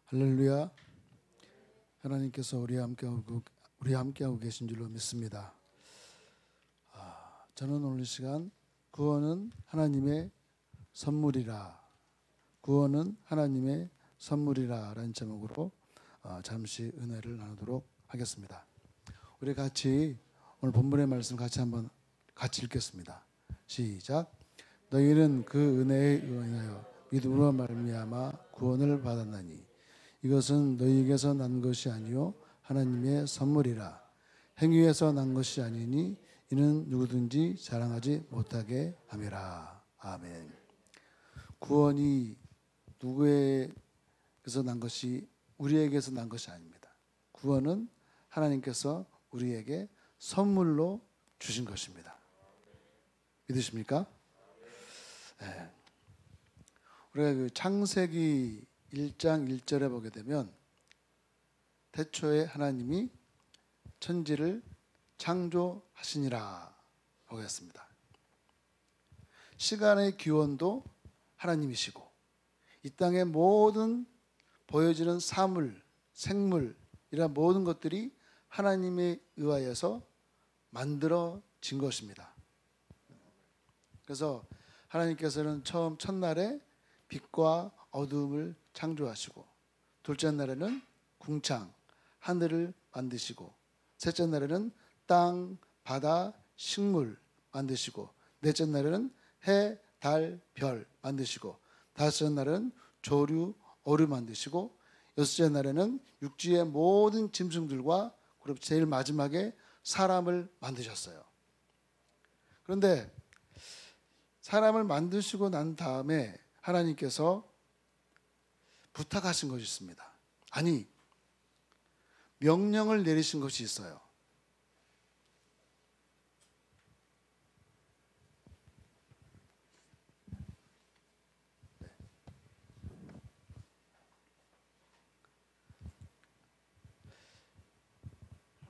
할렐루야. 하나님께서 우리와 함께하고 계신 줄로 믿습니다. 저는 오늘 이 시간 구원은 하나님의 선물이라, 구원은 하나님의 선물이라 라는 제목으로 잠시 은혜를 나누도록 하겠습니다. 우리 같이 오늘 본문의 말씀 한번 같이 읽겠습니다. 시작. 너희는 그 은혜에 의하여 믿음으로 말미암아 구원을 받았나니 이것은 너희에게서 난 것이 아니요 하나님의 선물이라. 행위에서 난 것이 아니니 이는 누구든지 자랑하지 못하게 함이라. 아멘. 구원이 누구에게서 난 것이, 우리에게서 난 것이 아닙니다. 구원은 하나님께서 우리에게 선물로 주신 것입니다. 믿으십니까? 네. 우리가 그 창세기 1장 1절에 보게 되면 태초에 하나님이 천지를 창조하시니라 보겠습니다. 시간의 기원도 하나님이시고 이 땅의 모든 보여지는 사물, 생물 이런 모든 것들이 하나님에 의하여서 만들어진 것입니다. 그래서 하나님께서는 처음 첫날에 빛과 어두움을 창조하시고, 둘째 날에는 궁창, 하늘을 만드시고, 셋째 날에는 땅, 바다, 식물 만드시고, 넷째 날에는 해, 달, 별 만드시고, 다섯째 날에는 조류, 어류 만드시고, 여섯째 날에는 육지의 모든 짐승들과 그리고 제일 마지막에 사람을 만드셨어요. 그런데 사람을 만드시고 난 다음에 하나님께서 부탁하신 것이 있습니다. 아니, 명령을 내리신 것이 있어요.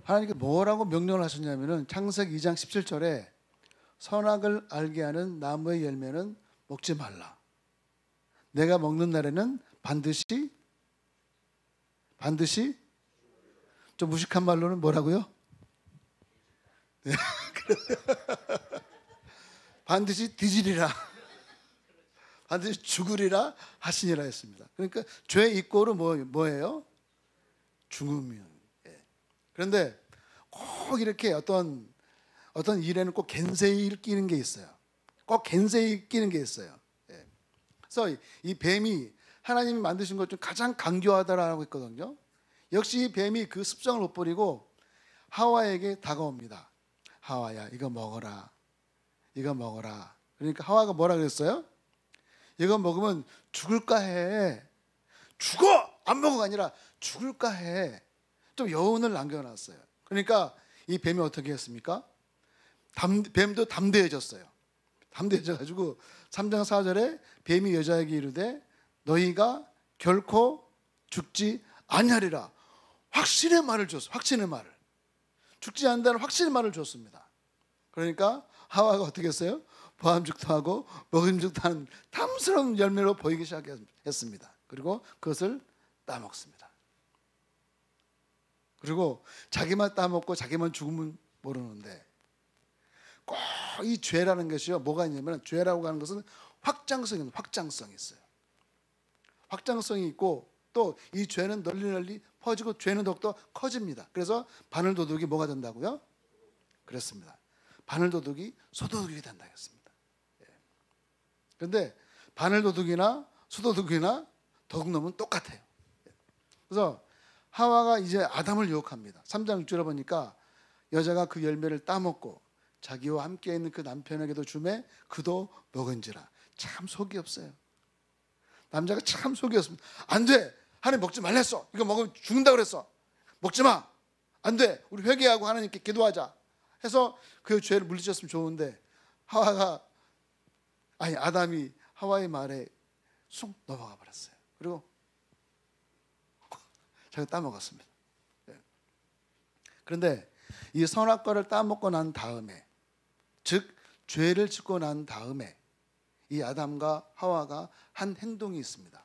하나님께서 뭐라고 명령을 하셨냐면은 창세기 2장 17절에 선악을 알게 하는 나무의 열매는 먹지 말라. 내가 먹는 날에는 반드시 좀 무식한 말로는 뭐라고요? 네. 반드시 뒤지리라, 반드시 죽으리라 하시니라 했습니다. 그러니까 죄의 이꼴은 뭐예요? 죽음이에요. 그런데 꼭 이렇게 어떤 일에는 꼭 겐세이를 끼는 게 있어요. 꼭 겐세이 끼는 게 있어요. 그래서 이 뱀이 하나님이 만드신 것 중 가장 강교하다라고 했거든요. 역시 이 뱀이 그 습성을 못 버리고 하와에게 다가옵니다. 하와야, 이거 먹어라. 이거 먹어라. 그러니까 하와가 뭐라 그랬어요? 이거 먹으면 죽을까 해. 죽어! 안 먹어가 아니라 죽을까 해. 좀 여운을 남겨놨어요. 그러니까 이 뱀이 어떻게 했습니까? 뱀도 담대해졌어요. 담대해져가지고 3장 4절에 뱀이 여자에게 이르되 너희가 결코 죽지 아니하리라. 확신의 말을 줬어요. 확신의 말을. 죽지 않는다는 확신의 말을 줬습니다. 그러니까 하와가 어떻게 했어요? 보암죽도 하고 먹음죽도 하는 탐스러운 열매로 보이기 시작했습니다. 그리고 그것을 따먹습니다. 그리고 자기만 따먹고 자기만 죽으면 모르는데 꼭 이 죄라는 것이요, 뭐가 있냐면 죄라고 하는 것은 확장성이 있어요. 확장성이 있고 또 이 죄는 널리 퍼지고 죄는 더욱더 커집니다. 그래서 바늘도둑이 뭐가 된다고요? 그렇습니다. 바늘도둑이 소도둑이 된다 했습니다. 그런데 바늘도둑이나 소도둑이나 도둑놈은 똑같아요. 그래서 하와가 이제 아담을 유혹합니다. 3장 6절에 보니까 여자가 그 열매를 따먹고 자기와 함께 있는 그 남편에게도 주매 그도 먹은지라. 참 속이 없어요. 남자가 참 속이 없습니다. 안 돼. 하나님 먹지 말랬어. 이거 먹으면 죽는다 그랬어. 먹지 마. 안 돼. 우리 회개하고 하나님께 기도하자 해서 그 죄를 물리쳤으면 좋은데 아담이 하와의 말에 쑥 넘어가 버렸어요. 그리고 자기가 따먹었습니다. 그런데 이 선악과를 따먹고 난 다음에, 즉 죄를 짓고 난 다음에 이 아담과 하와가 한 행동이 있습니다.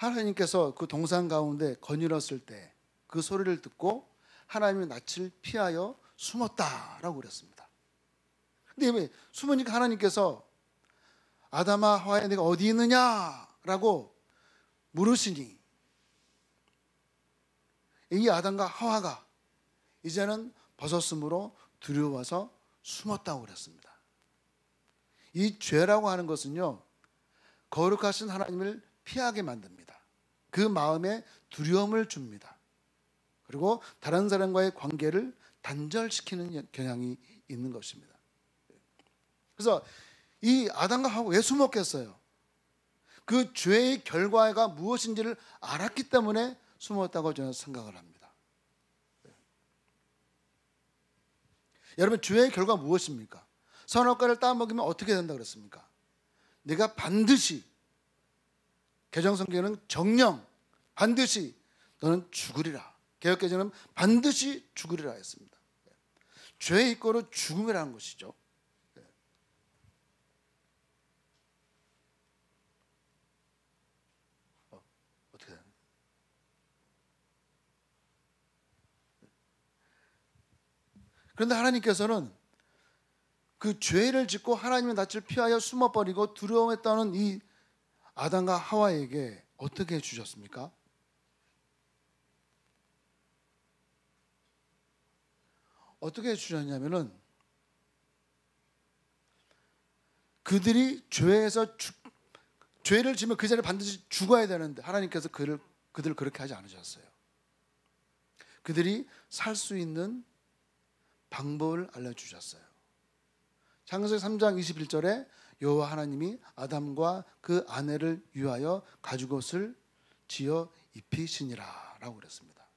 하나님께서 그 동산 가운데 거닐었을 때 그 소리를 듣고 하나님의 낯을 피하여 숨었다라고 그랬습니다. 근데 왜 숨으니까 하나님께서 아담아 하와야 내가 어디 있느냐라고 물으시니 이 아담과 하와가 이제는 벗었으므로 두려워서 숨었다고 그랬습니다. 이 죄라고 하는 것은요, 거룩하신 하나님을 피하게 만듭니다. 그 마음에 두려움을 줍니다. 그리고 다른 사람과의 관계를 단절시키는 경향이 있는 것입니다. 그래서 이 아담과 하와가 왜 숨었겠어요? 그 죄의 결과가 무엇인지를 알았기 때문에 숨었다고 저는 생각을 합니다. 여러분, 죄의 결과 무엇입니까? 선악과를 따먹으면 어떻게 된다고 그랬습니까? 내가 반드시, 개정성경에는 정령 반드시 너는 죽으리라. 개역개정은 반드시 죽으리라 했습니다. 죄의 이꼬로 죽음이라는 것이죠. 어떻게 되나? 그런데 하나님께서는 그 죄를 짓고 하나님의 낯을 피하여 숨어버리고 두려워했다는 이 아담과 하와에게 어떻게 주셨습니까? 어떻게 주셨냐면은 그들이 죄를 지면 그 자리에 반드시 죽어야 되는데 하나님께서 그들을 그렇게 하지 않으셨어요. 그들이 살 수 있는 방법을 알려주셨어요. 창세기 3장 21절에 여호와 하나님이 아담과 그 아내를 위하여 가죽옷을 지어 입히시니라 라고 그랬습니다.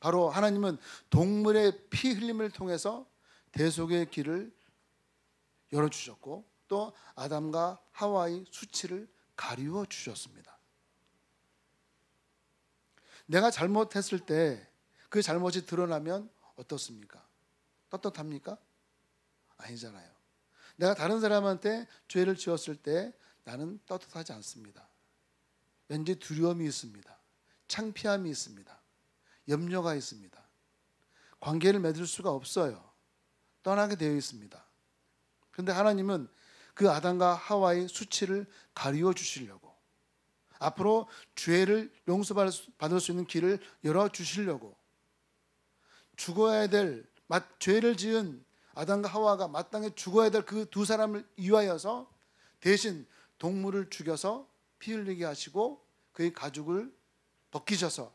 바로 하나님은 동물의 피 흘림을 통해서 대속의 길을 열어주셨고 또 아담과 하와의 수치를 가리워 주셨습니다. 내가 잘못했을 때 그 잘못이 드러나면 어떻습니까? 떳떳합니까? 아니잖아요. 내가 다른 사람한테 죄를 지었을 때 나는 떳떳하지 않습니다. 왠지 두려움이 있습니다. 창피함이 있습니다. 염려가 있습니다. 관계를 맺을 수가 없어요. 떠나게 되어 있습니다. 그런데 하나님은 그 아담과 하와의 수치를 가리워 주시려고, 앞으로 죄를 용서받을 수 있는 길을 열어주시려고, 죽어야 될 죄를 지은 아담과 하와가 마땅히 죽어야 될 그 두 사람을 위하여서 대신 동물을 죽여서 피 흘리게 하시고 그의 가죽을 벗기셔서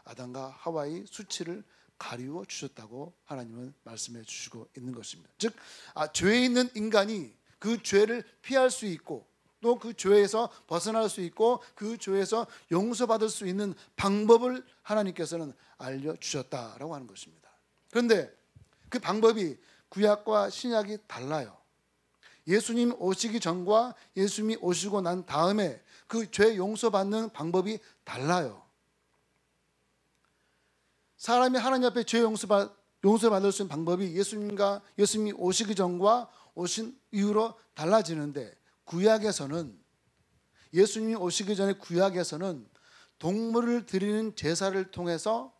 아담과 하와의 수치를 가리워 주셨다고 하나님은 말씀해 주시고 있는 것입니다. 즉, 죄에 있는 인간이 그 죄를 피할 수 있고 또 그 죄에서 벗어날 수 있고 그 죄에서 용서받을 수 있는 방법을 하나님께서는 알려주셨다라고 하는 것입니다. 그런데 그 방법이 구약과 신약이 달라요. 예수님 오시기 전과 예수님이 오시고 난 다음에 그 죄 용서받는 방법이 달라요. 사람이 하나님 앞에 죄 용서받을 수 있는 방법이 예수님이 오시기 전과 오신 이후로 달라지는데, 구약에서는, 예수님이 오시기 전에 구약에서는 동물을 드리는 제사를 통해서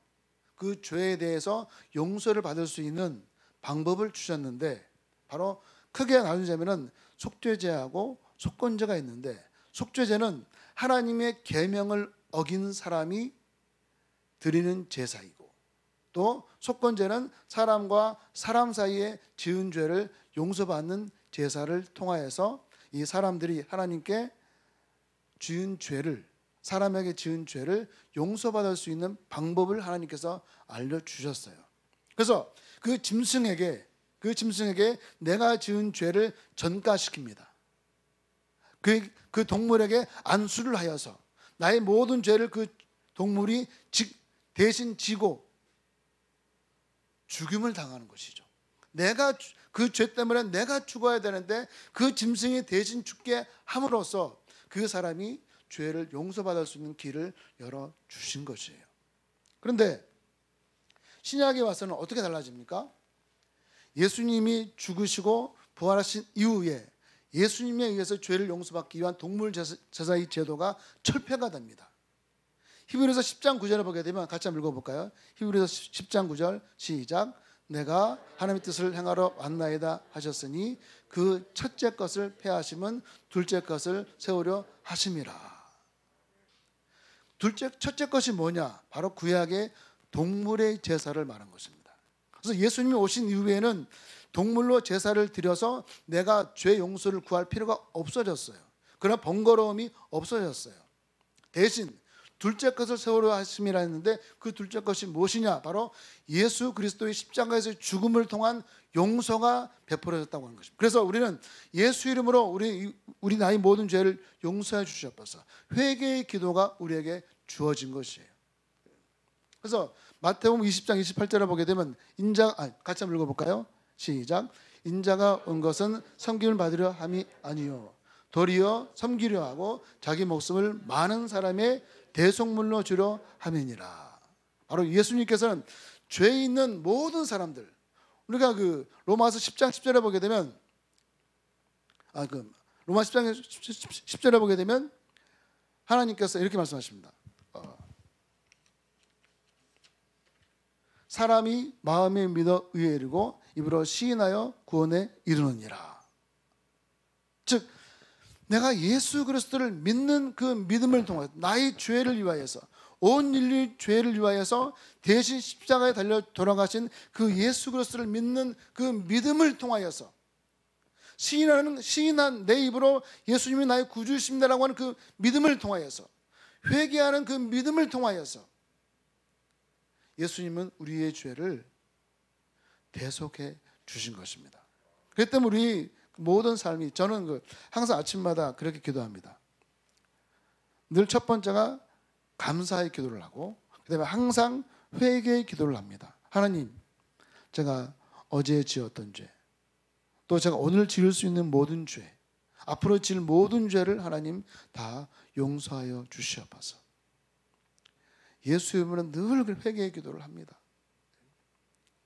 그 죄에 대해서 용서를 받을 수 있는 방법을 주셨는데, 바로 크게 나누자면은 속죄제하고 속건제가 있는데, 속죄제는 하나님의 계명을 어긴 사람이 드리는 제사이고, 또 속건제는 사람과 사람 사이에 지은 죄를 용서받는 제사를 통하여서 이 사람들이 하나님께 사람에게 지은 죄를 용서받을 수 있는 방법을 하나님께서 알려주셨어요. 그래서 그 짐승에게 내가 지은 죄를 전가시킵니다. 그 동물에게 안수를 하여서 나의 모든 죄를 그 동물이 대신 지고 죽임을 당하는 것이죠. 내가 그 죄 때문에 내가 죽어야 되는데 그 짐승이 대신 죽게 함으로써 그 사람이 죄를 용서받을 수 있는 길을 열어주신 것이에요. 그런데 신약에 와서는 어떻게 달라집니까? 예수님이 죽으시고 부활하신 이후에 예수님에 의해서 죄를 용서받기 위한 동물 제사의 제도가 철폐가 됩니다. 히브리서 10장 9절을 보게 되면 같이 한번 읽어볼까요? 히브리서 10장 9절 시작. 내가 하나님의 뜻을 행하러 왔나이다 하셨으니 그 첫째 것을 폐하심은 둘째 것을 세우려 하심이라. 첫째 것이 뭐냐? 바로 구약의 동물의 제사를 말한 것입니다. 그래서 예수님이 오신 이후에는 동물로 제사를 드려서 내가 죄 용서를 구할 필요가 없어졌어요. 그러나 번거로움이 없어졌어요. 대신 둘째 것을 세우려 하심이라 했는데 그 둘째 것이 무엇이냐? 바로 예수 그리스도의 십자가에서의 죽음을 통한 용서가 베풀어졌다고 하는 것입니다. 그래서 우리는 예수 이름으로 우리 나의 모든 죄를 용서해 주시옵소서. 회개의 기도가 우리에게 주어진 것이에요. 그래서 마태복음 20장 28절을 보게 되면 같이 한번 읽어볼까요? 시작. 인자가 온 것은 섬김을 받으려 함이 아니요 도리어 섬기려 하고 자기 목숨을 많은 사람의 대속물로 주려 함이니라. 바로 예수님께서는 죄 있는 모든 사람들, 우리가 로마서 10장 10절에 보게 되면 로마 10장 10절에 보게 되면 하나님께서 이렇게 말씀하십니다. 사람이 마음에 믿어 의에 이르고 입으로 시인하여 구원에 이르느니라. 즉 내가 예수 그리스도를 믿는 그 믿음을 통해 나의 죄를 위하여서 온 인류의 죄를 위하여서 대신 십자가에 달려 돌아가신 그 예수 그리스도를 믿는 그 믿음을 통하여서 시인한 내 입으로 예수님이 나의 구주이십니다라고 하는 그 믿음을 통하여서 회개하는 그 믿음을 통하여서 예수님은 우리의 죄를 대속해 주신 것입니다. 그렇기 때문에 우리 모든 삶이, 저는 항상 아침마다 그렇게 기도합니다. 늘 첫 번째가 감사의 기도를 하고 그 다음에 항상 회개의 기도를 합니다. 하나님, 제가 어제 지었던 죄, 또 제가 오늘 지을 수 있는 모든 죄, 앞으로 지을 모든 죄를 하나님 다 용서하여 주시옵소서. 예수 이름으로 늘 회개의 기도를 합니다.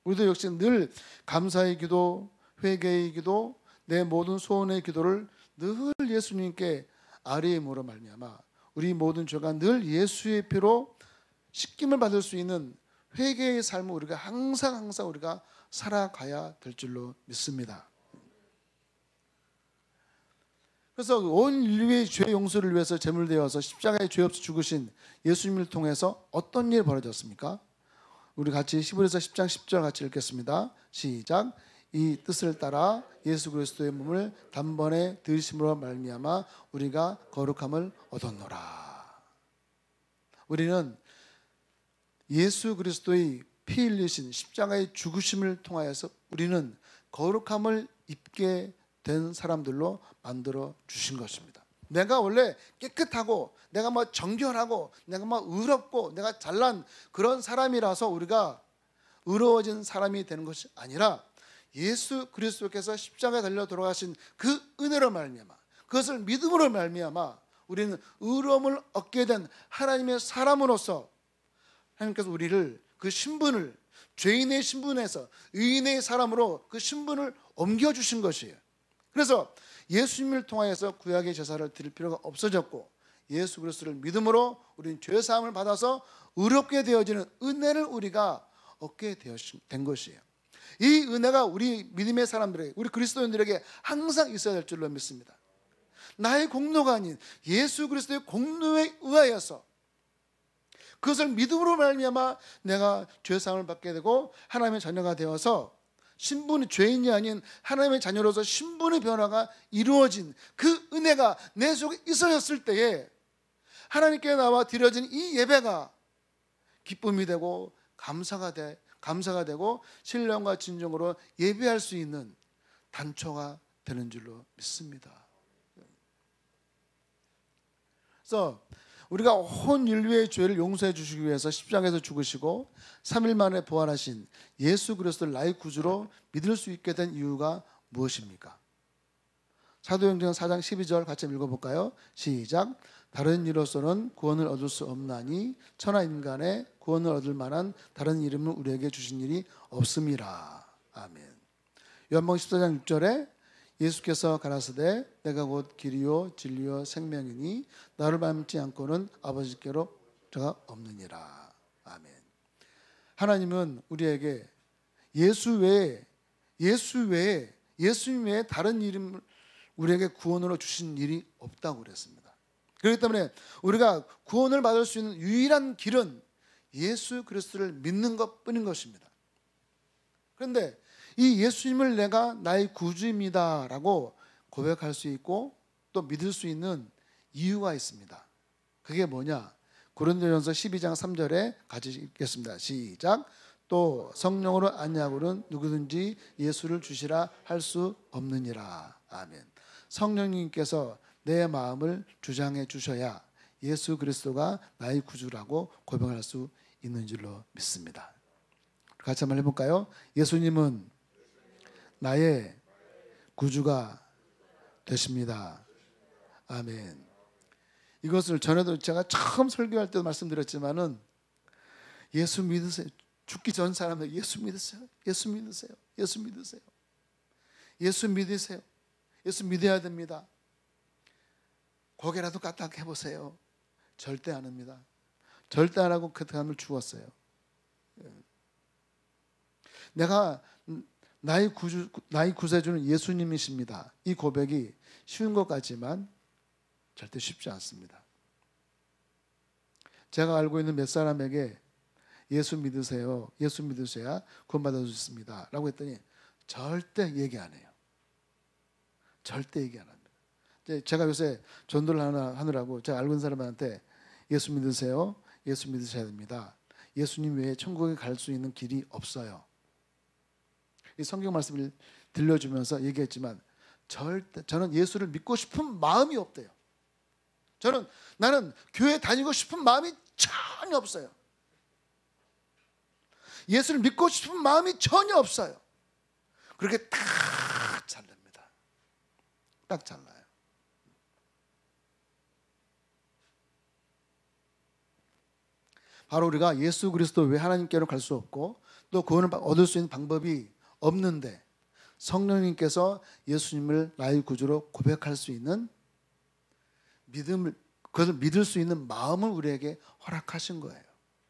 우리도 역시 늘 감사의 기도, 회개의 기도, 내 모든 소원의 기도를 늘 예수님께 아뢰임으로 말미암아 우리 모든 죄가 늘 예수의 피로 씻김을 받을 수 있는 회개의 삶을 우리가 항상 우리가 살아가야 될 줄로 믿습니다. 그래서 온 인류의 죄 용서를 위해서 제물되어서 십자가에 죄 없이 죽으신 예수님을 통해서 어떤 일이 벌어졌습니까? 우리 같이 히브리서 10장 10절 같이 읽겠습니다. 시작. 이 뜻을 따라 예수 그리스도의 몸을 단번에 들이심으로 말미암아 우리가 거룩함을 얻었노라. 우리는 예수 그리스도의 피 흘리신 십자가의 죽으심을 통하여서 우리는 거룩함을 입게 된 사람들로 만들어 주신 것입니다. 내가 원래 깨끗하고 내가 정결하고 내가 의롭고 내가 잘난 그런 사람이라서 우리가 의로워진 사람이 되는 것이 아니라 예수 그리스도께서 십자가에 달려 돌아가신 그 은혜로 말미암아, 그것을 믿음으로 말미암아 우리는 의로움을 얻게 된 하나님의 사람으로서 하나님께서 우리를 그 신분을 죄인의 신분에서 의인의 사람으로 그 신분을 옮겨주신 것이에요. 그래서 예수님을 통하여서 구약의 제사를 드릴 필요가 없어졌고 예수 그리스도를 믿음으로 우리는 죄사함을 받아서 의롭게 되어지는 은혜를 우리가 얻게 된 것이에요. 이 은혜가 우리 믿음의 사람들에게, 우리 그리스도인들에게 항상 있어야 될 줄로 믿습니다. 나의 공로가 아닌 예수 그리스도의 공로에 의하여서 그것을 믿음으로 말미암아 내가 죄사함을 받게 되고 하나님의 자녀가 되어서 신분이 죄인이 아닌 하나님의 자녀로서 신분의 변화가 이루어진 그 은혜가 내 속에 있어졌을 때에 하나님께 나와 드려진 이 예배가 기쁨이 되고 감사가 되고 신령과 진정으로 예배할 수 있는 단초가 되는 줄로 믿습니다. 그래서 우리가 온 인류의 죄를 용서해 주시기 위해서 십자가에서 죽으시고 3일 만에 부활하신 예수 그리스도를 나의 구주로 믿을 수 있게 된 이유가 무엇입니까? 사도행전 4장 12절 같이 읽어볼까요? 시작. 다른 이로서는 구원을 얻을 수 없나니 천하 인간의 구원을 얻을 만한 다른 이름을 우리에게 주신 일이 없음이라. 아멘. 요한복음 14장 6절에 예수께서 가라사대 내가 곧 길이요 진리요 생명이니 나를 밟지 않고는 아버지께로 저가 없느니라. 아멘. 하나님은 우리에게 예수님 외에 다른 이름을 우리에게 구원으로 주신 일이 없다고 그랬습니다. 그렇기 때문에 우리가 구원을 받을 수 있는 유일한 길은 예수 그리스도를 믿는 것뿐인 것입니다. 그런데 이 예수님을 내가 나의 구주입니다 라고 고백할 수 있고 또 믿을 수 있는 이유가 있습니다. 그게 뭐냐? 고린도전서 12장 3절에 같이 읽겠습니다. 시작. 또 성령으로 아니하고는 누구든지 예수를 주시라 할 수 없느니라. 아멘. 성령님께서 내 마음을 주장해 주셔야 예수 그리스도가 나의 구주라고 고백할 수 있는 줄로 믿습니다. 같이 한번 해볼까요? 예수님은 나의 구주가 되십니다. 아멘. 이것을 전에도 제가 처음 설교할 때도 말씀드렸지만은 예수 믿으세요. 죽기 전 사람들 예수 믿으세요. 예수 믿으세요. 예수 믿으세요. 예수 믿으세요. 예수 믿어야 됩니다. 고개라도 까딱 해보세요. 절대 안 합니다. 절대 안 하고 그 다음을 죽었어요. 내가 나의 구세주는 예수님이십니다. 이 고백이 쉬운 것 같지만 절대 쉽지 않습니다. 제가 알고 있는 몇 사람에게 예수 믿으세요. 예수 믿으셔야 구원받을 수 있습니다 라고 했더니 절대 얘기 안 해요. 절대 얘기 안 합니다. 제가 요새 전도를 하느라고 제가 알고 있는 사람한테 예수 믿으세요. 예수 믿으셔야 됩니다. 예수님 외에 천국에 갈 수 있는 길이 없어요. 이 성경 말씀을 들려주면서 얘기했지만 절대 저는 예수를 믿고 싶은 마음이 없대요. 나는 교회 다니고 싶은 마음이 전혀 없어요. 예수를 믿고 싶은 마음이 전혀 없어요. 그렇게 딱 잘랍니다. 딱 잘라요. 바로 우리가 예수 그리스도 외 하나님께로 갈 수 없고 또 구원을 얻을 수 있는 방법이 없는데 성령님께서 예수님을 나의 구주로 고백할 수 있는 그것을 믿을 수 있는 마음을 우리에게 허락하신 거예요.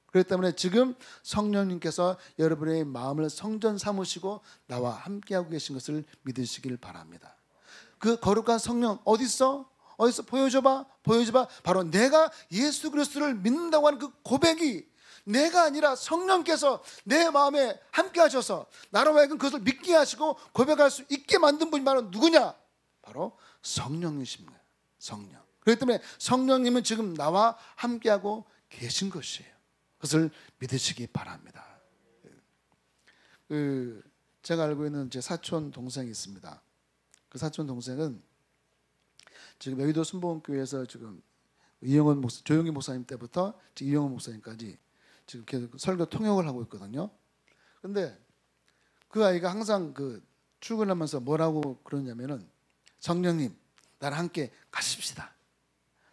그렇기 때문에 지금 성령님께서 여러분의 마음을 성전 삼으시고 나와 함께하고 계신 것을 믿으시길 바랍니다. 그 거룩한 성령 어디 있어? 보여줘봐. 바로 내가 예수 그리스도를 믿는다고 하는 그 고백이 내가 아니라 성령께서 내 마음에 함께 하셔서 나로 하여금 그것을 믿게 하시고 고백할 수 있게 만든 분이 바로 누구냐? 바로 성령이십니다. 성령. 그렇기 때문에 성령님은 지금 나와 함께하고 계신 것이에요. 그것을 믿으시기 바랍니다. 제가 알고 있는 제 사촌 동생이 있습니다. 그 사촌 동생은 지금 여의도 순복음교회에서 지금 조용희 목사님 때부터 이영원 목사님까지 지금 계속 설교 통역을 하고 있거든요. 그런데 그 아이가 항상 출근하면서 뭐라고 그러냐면은 성령님 나랑 함께 가십시다.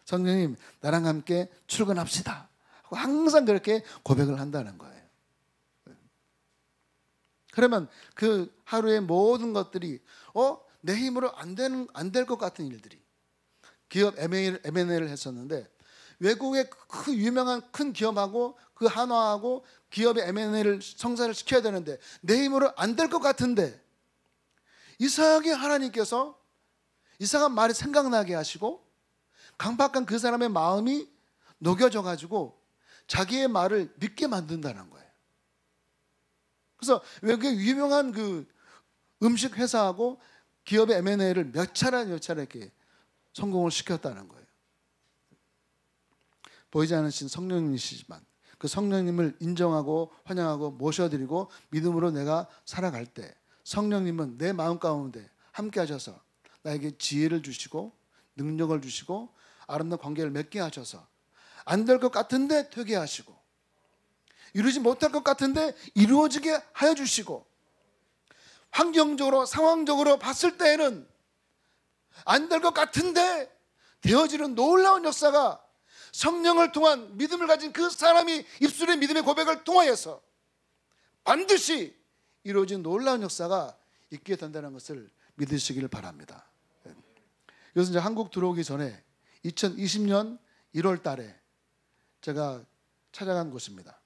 성령님 나랑 함께 출근합시다. 항상 그렇게 고백을 한다는 거예요. 그러면 그 하루의 모든 것들이 내 힘으로 안 될 것 같은 일들이 기업 M&A를 했었는데 외국의 그 유명한 큰 기업하고 그 한화하고 기업의 M&A를 성사를 시켜야 되는데 내 힘으로 안 될 것 같은데 이상하게 하나님께서 이상한 말이 생각나게 하시고 강박한 그 사람의 마음이 녹여져 가지고 자기의 말을 믿게 만든다는 거예요. 그래서 외국의 유명한 그 음식 회사하고 기업의 M&A를 몇 차례 이렇게 성공을 시켰다는 거예요. 보이지 않으신 성령님이시지만 그 성령님을 인정하고 환영하고 모셔드리고 믿음으로 내가 살아갈 때 성령님은 내 마음 가운데 함께 하셔서 나에게 지혜를 주시고 능력을 주시고 아름다운 관계를 맺게 하셔서 안 될 것 같은데 되게 하시고 이루지 못할 것 같은데 이루어지게 하여 주시고 환경적으로 상황적으로 봤을 때에는 안 될 것 같은데 되어지는 놀라운 역사가 성령을 통한 믿음을 가진 그 사람이 입술의 믿음의 고백을 통하여서 반드시 이루어진 놀라운 역사가 있게 된다는 것을 믿으시길 바랍니다. 그래서 이제 한국 들어오기 전에 2020년 1월 달에 제가 찾아간 곳입니다.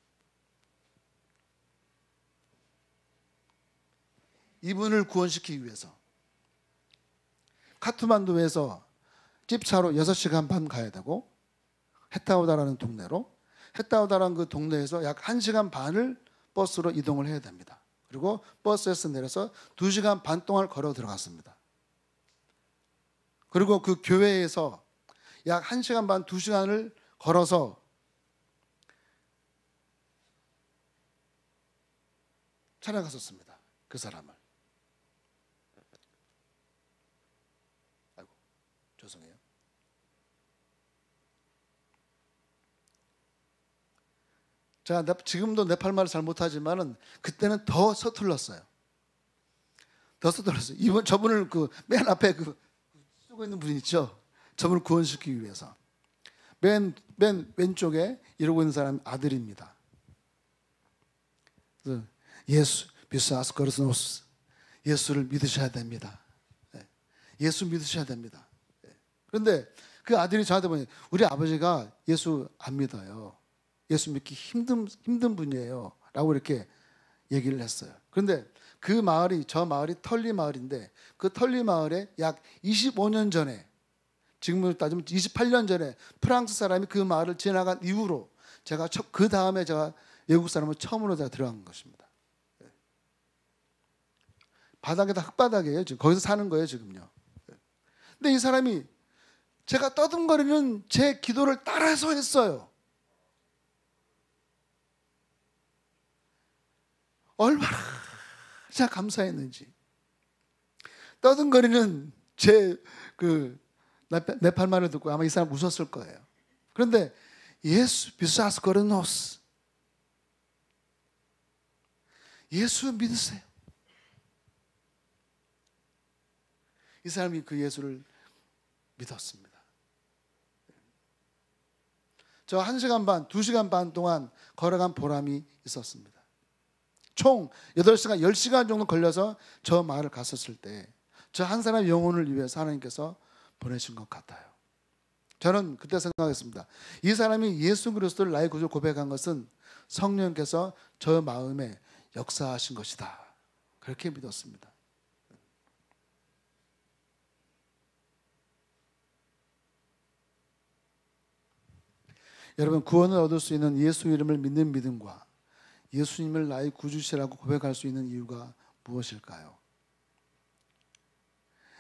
이분을 구원시키기 위해서 카트만두에서 집차로 6시간 반 가야 되고, 헤타우다라는 동네로, 헤타우다라는 그 동네에서 약 1시간 반을 버스로 이동을 해야 됩니다. 그리고 버스에서 내려서 2시간 반 동안 걸어 들어갔습니다. 그리고 그 교회에서 약 1시간 반, 2시간을 걸어서 찾아갔었습니다. 그 사람을. 아이고, 죄송해요. 제가 지금도 네팔말을 잘 못하지만은 그때는 더 서툴렀어요. 더 서툴렀어요. 저분을 그 맨 앞에 그 쓰고 있는 분 있죠. 저분을 구원시키기 위해서 맨 왼쪽에 이러고 있는 사람이 아들입니다. 예수 비스아스코르스노스, 예수를 믿으셔야 됩니다. 예수 믿으셔야 됩니다. 그런데 그 아들이 저한테 보니, 우리 아버지가 예수 안 믿어요. 예수 믿기 힘든 분이에요 라고 이렇게 얘기를 했어요. 그런데 그 마을이, 저 마을이 털리 마을인데, 그 털리 마을에 약 25년 전에, 지금으로 따지면 28년 전에 프랑스 사람이 그 마을을 지나간 이후로 제가 그 다음에 제가 외국 사람을 처음으로 제가 들어간 것입니다. 바닥에다 흙바닥이에요. 지금 거기서 사는 거예요 지금요. 근데 이 사람이 제가 떠듬거리는 제 기도를 따라서 했어요. 얼마나 제가 감사했는지. 떠듬거리는 제 그 네팔말을 듣고 아마 이 사람 웃었을 거예요. 그런데 예수 비사스코르노스, 예수 믿으세요. 이 사람이 그 예수를 믿었습니다. 저 1시간 반, 2시간 반 동안 걸어간 보람이 있었습니다. 총 8시간, 10시간 정도 걸려서 저 마을을 갔었을 때 저 한 사람의 영혼을 위해서 하나님께서 보내신 것 같아요. 저는 그때 생각했습니다. 이 사람이 예수 그리스도를 나의 구주로 고백한 것은 성령께서 저 마음에 역사하신 것이다. 그렇게 믿었습니다. 여러분, 구원을 얻을 수 있는 예수 이름을 믿는 믿음과 예수님을 나의 구주시라고 고백할 수 있는 이유가 무엇일까요?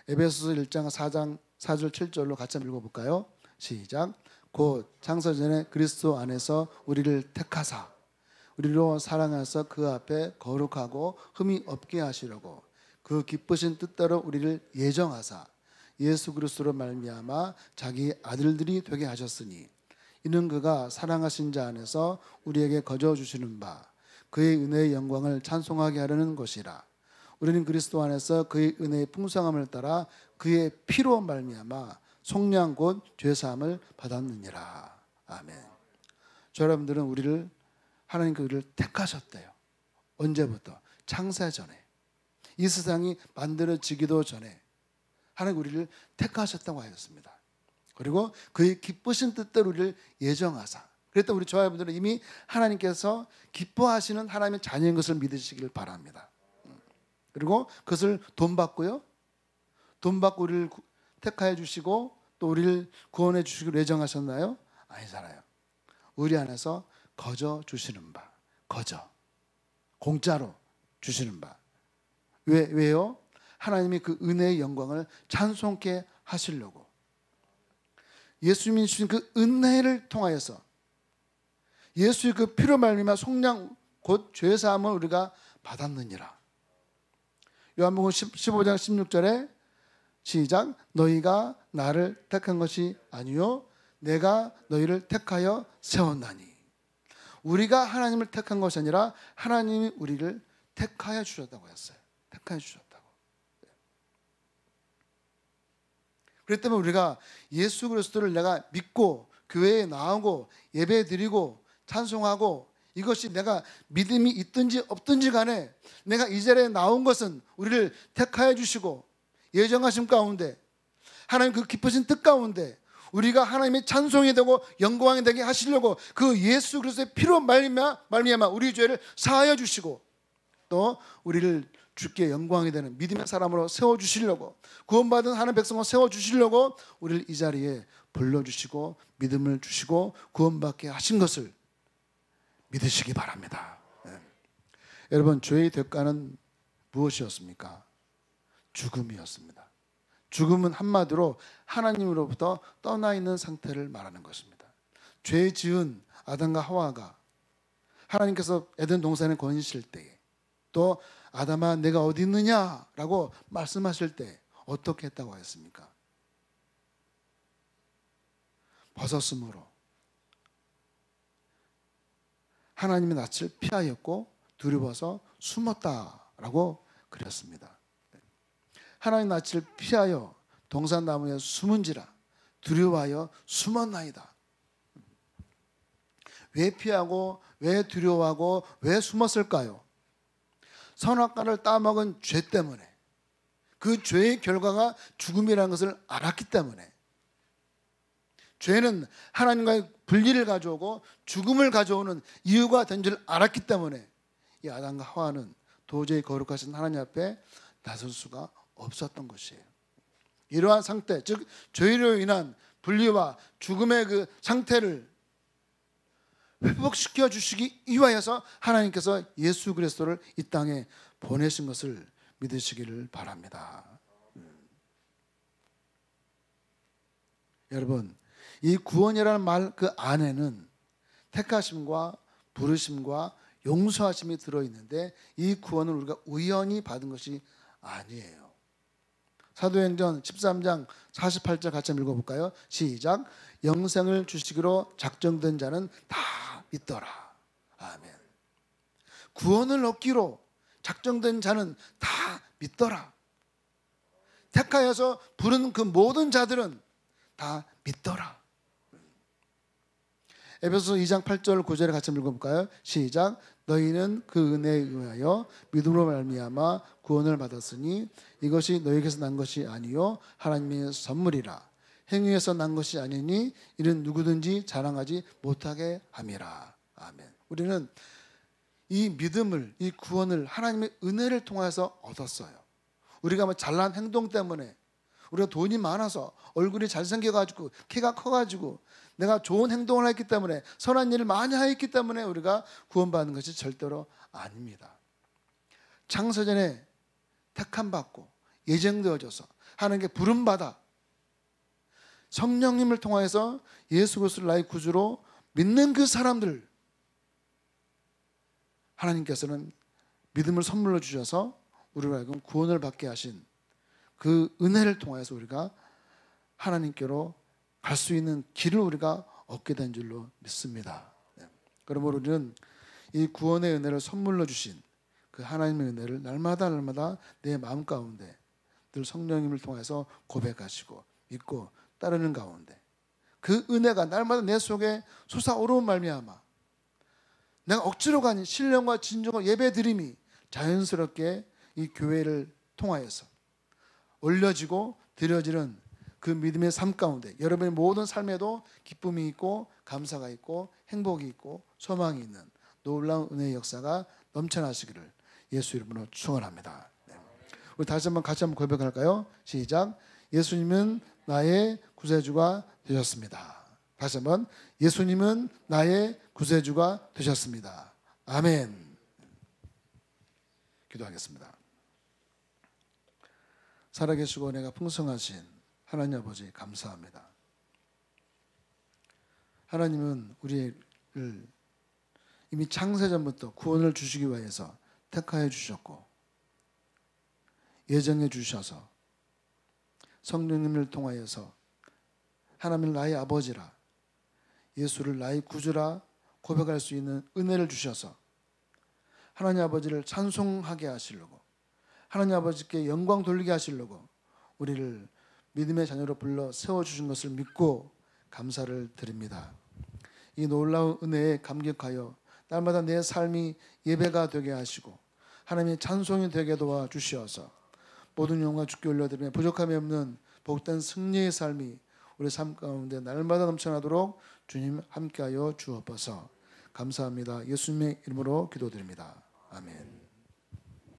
에베소서 1장 4장 4절 7절로 같이 한번 읽어볼까요? 시작. 곧 창세전에 그리스도 안에서 우리를 택하사 우리로 사랑하사 그 앞에 거룩하고 흠이 없게 하시려고 그 기쁘신 뜻대로 우리를 예정하사 예수 그리스도로 말미암아 자기 아들들이 되게 하셨으니 이는 그가 사랑하신 자 안에서 우리에게 거저 주시는 바 그의 은혜의 영광을 찬송하게 하려는 것이라. 우리는 그리스도 안에서 그의 은혜의 풍성함을 따라 그의 피로 말미암아 속량 곧 죄사함을 받았느니라. 아멘. 저 여러분들은 하나님께서 우리를 택하셨대요. 언제부터? 창세 전에, 이 세상이 만들어지기도 전에 하나님 우리를 택하셨다고 하였습니다. 그리고 그의 기쁘신 뜻대로 우리를 예정하사, 그랬더니 우리 저와 여러분들은 이미 하나님께서 기뻐하시는 하나님의 자녀인 것을 믿으시길 바랍니다. 그리고 그것을 돈 받고 우리를 택하여 주시고 또 우리를 구원해 주시기로 예정하셨나요? 아니잖아요. 우리 안에서 거저 주시는 바, 거저 공짜로 주시는 바. 왜요? 하나님이 그 은혜의 영광을 찬송케 하시려고, 예수님이 주신 그 은혜를 통하여서 예수의 그 피로 말미암아 속량 곧 죄사함을 우리가 받았느니라. 요한복음 15장 16절에 시작. 너희가 나를 택한 것이 아니요 내가 너희를 택하여 세웠나니. 우리가 하나님을 택한 것이 아니라 하나님이 우리를 택하여 주셨다고 했어요. 택하여 주셨다고. 그렇기 때문에 우리가 예수 그리스도를 내가 믿고 교회에 나오고 예배 드리고 찬송하고, 이것이 내가 믿음이 있든지 없든지 간에 내가 이 자리에 나온 것은 우리를 택하여 주시고 예정하심 가운데, 하나님 그 깊으신 뜻 가운데 우리가 하나님의 찬송이 되고 영광이 되게 하시려고 그 예수 그리스도의 피로 말미암아 우리 죄를 사하여 주시고, 또 우리를 주께 영광이 되는 믿음의 사람으로 세워주시려고, 구원받은 하나님의 백성으로 세워주시려고 우리를 이 자리에 불러주시고 믿음을 주시고 구원받게 하신 것을 믿으시기 바랍니다. 네. 여러분, 죄의 대가는 무엇이었습니까? 죽음이었습니다. 죽음은 한마디로 하나님으로부터 떠나 있는 상태를 말하는 것입니다. 죄 지은 아담과 하와가 하나님께서 에덴 동산에 거니실 때에, 또 아담아 내가 어디 있느냐라고 말씀하실 때 어떻게 했다고 하였습니까? 벗었으므로 하나님의 낯을 피하였고 두려워서 숨었다라고 그렸습니다. 하나님 낯을 피하여 동산나무에 숨은지라 두려워하여 숨었나이다. 왜 피하고 왜 두려워하고 왜 숨었을까요? 선악과를 따먹은 죄 때문에, 그 죄의 결과가 죽음이라는 것을 알았기 때문에, 죄는 하나님과의 분리를 가져오고 죽음을 가져오는 이유가 된 줄 알았기 때문에 이 아담과 하와는 도저히 거룩하신 하나님 앞에 나설 수가 없었던 것이에요. 이러한 상태, 즉 죄로 인한 분리와 죽음의 그 상태를 회복시켜 주시기 위하여서 하나님께서 예수 그리스도를 이 땅에 보내신 것을 믿으시기를 바랍니다. 여러분, 이 구원이라는 말 그 안에는 택하심과 부르심과 용서하심이 들어있는데, 이 구원은 우리가 우연히 받은 것이 아니에요. 사도행전 13장 48절 같이 한번 읽어볼까요? 시작. 영생을 주시기로 작정된 자는 다 믿더라. 아멘. 구원을 얻기로 작정된 자는 다 믿더라. 택하여서 부른 그 모든 자들은 다 믿더라. 에베소서 2장 8절 9절에 같이 읽어볼까요? 시작. 너희는 그 은혜에 의하여 믿음으로 말미암아 구원을 받았으니 이것이 너희에게서 난 것이 아니요 하나님의 선물이라. 행위에서 난 것이 아니니 이는 누구든지 자랑하지 못하게 함이라. 아멘. 우리는 이 믿음을, 이 구원을 하나님의 은혜를 통해서 얻었어요. 우리가 뭐 잘난 행동 때문에, 우리가 돈이 많아서, 얼굴이 잘생겨가지고, 키가 커가지고, 내가 좋은 행동을 했기 때문에, 선한 일을 많이 하였기 때문에 우리가 구원받는 것이 절대로 아닙니다. 창세전에 택함받고 예정되어져서 하나님께 부름받아 성령님을 통해서 예수 그리스도를 나의 구주로 믿는 그 사람들, 하나님께서는 믿음을 선물로 주셔서 우리로 하여금 구원을 받게 하신 그 은혜를 통해서 우리가 하나님께로 갈 수 있는 길을 우리가 얻게 된 줄로 믿습니다. 그러므로 우리는 이 구원의 은혜를 선물로 주신 그 하나님의 은혜를 날마다 내 마음 가운데 늘 성령님을 통해서 고백하시고 믿고 따르는 가운데, 그 은혜가 날마다 내 속에 솟아오르는 말미암아 내가 억지로 가는 신령과 진정과 예배드림이 자연스럽게 이 교회를 통하여서 올려지고 드려지는 그 믿음의 삶 가운데 여러분의 모든 삶에도 기쁨이 있고 감사가 있고 행복이 있고 소망이 있는 놀라운 은혜의 역사가 넘쳐나시기를 예수 이름으로 축원합니다. 우리 다시 한번 같이 한번 고백할까요? 시작. 예수님은 나의 구세주가 되셨습니다. 다시 한번, 예수님은 나의 구세주가 되셨습니다. 아멘. 기도하겠습니다. 살아계시고 은혜가 풍성하신 하나님 아버지 감사합니다. 하나님은 우리를 이미 창세전부터 구원을 주시기 위해서 택하여 주셨고 예정해 주셔서 성령님을 통하여서 하나님을 나의 아버지라, 예수를 나의 구주라 고백할 수 있는 은혜를 주셔서 하나님 아버지를 찬송하게 하시려고, 하나님 아버지께 영광 돌리게 하시려고 우리를 믿음의 자녀로 불러 세워주신 것을 믿고 감사를 드립니다. 이 놀라운 은혜에 감격하여 날마다 내 삶이 예배가 되게 하시고 하나님의 찬송이 되게 도와주시어서 모든 영광 주께 올려드리며 부족함이 없는 복된 승리의 삶이 우리 삶 가운데 날마다 넘쳐나도록 주님 함께하여 주옵소서. 감사합니다. 예수님의 이름으로 기도드립니다. 아멘.